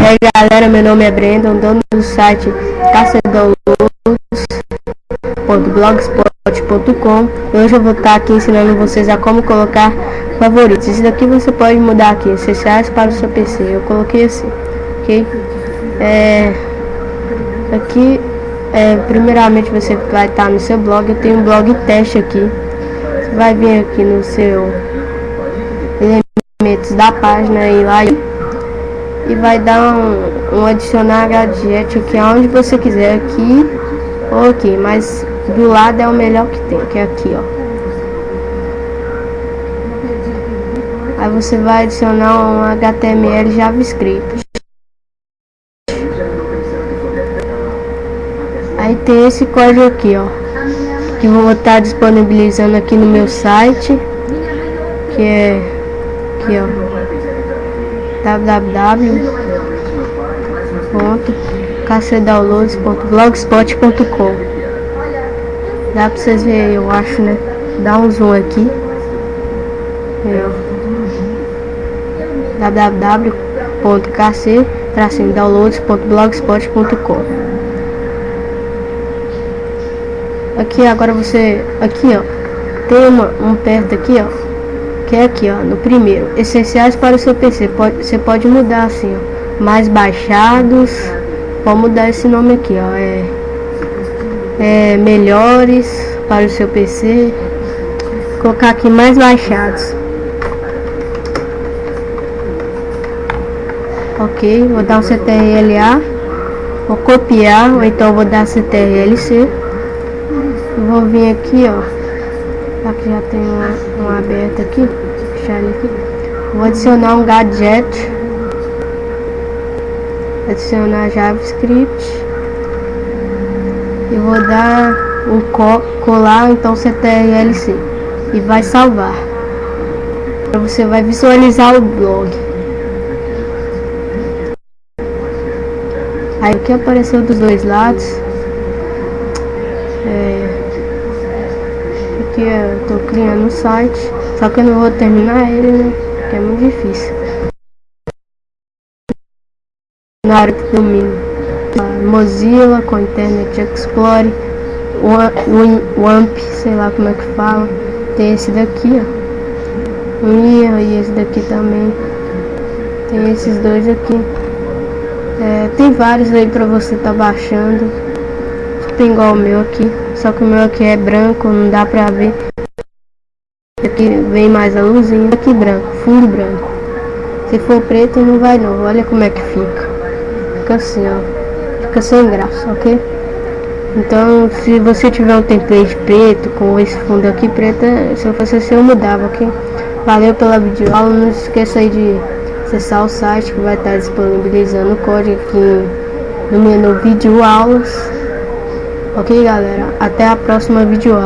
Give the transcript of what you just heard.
aí galera, meu nome é Brandon, dono do site caçadownloads.blogspot.com. Hoje eu vou estar aqui ensinando vocês a como colocar favoritos. Isso daqui você pode mudar aqui, essenciais para o seu PC. Eu coloquei assim, ok? Aqui, primeiramente você vai estar no seu blog. Eu tenho um blog teste aqui. Você vai vir aqui no seu elementos da página e lá e vai dar um adicionar gadget aqui aonde você quiser, aqui ou aqui, mas do lado é o melhor que tem, que é aqui, ó. Aí você vai adicionar um HTML JavaScript. Aí tem esse código aqui, ó, que vou estar disponibilizando aqui no meu site, que é aqui, ó, www.caçadownloads.blogspot.com. Dá pra vocês verem, eu acho, né? Dá um zoom aqui. www.caçadownloads.blogspot.com. Aqui agora você, aqui ó, tem um perto aqui ó, que é aqui ó, no primeiro, essenciais para o seu PC. Você pode mudar assim ó, mais baixados, pode mudar esse nome aqui ó, melhores para o seu PC. Vou colocar aqui mais baixados. Ok, vou dar um CTRL-A, vou copiar, ou então vou dar CTRL-C. Vou vir aqui ó, aqui já tem um aberto aqui, fechar ele aqui. Vou adicionar um gadget, adicionar JavaScript e vou dar um colar, então CTRL-C, e vai salvar. Você vai visualizar o blog. Aí o que apareceu dos dois lados, aqui eu tô criando um site, só que eu não vou terminar ele, né, porque é muito difícil na hora que domino. Mozilla com Internet Explorer, WAMP, sei lá como é que fala. Tem esse daqui ó, e esse daqui também. Tem esses dois aqui. Tem vários aí pra você tá baixando. Tem igual o meu aqui, só que o meu aqui é branco, não dá pra ver. Aqui vem mais a luzinha, aqui branco, fundo branco. Se for preto não vai não, olha como é que fica. Fica assim ó, fica sem graça, ok? Então se você tiver um template preto com esse fundo aqui preto, se eu fosse assim eu mudava, ok? Valeu pela videoaula, não se esqueça aí de acessar o site que vai estar disponibilizando o código aqui no menu vídeo aulas. Ok galera, até a próxima videoaula.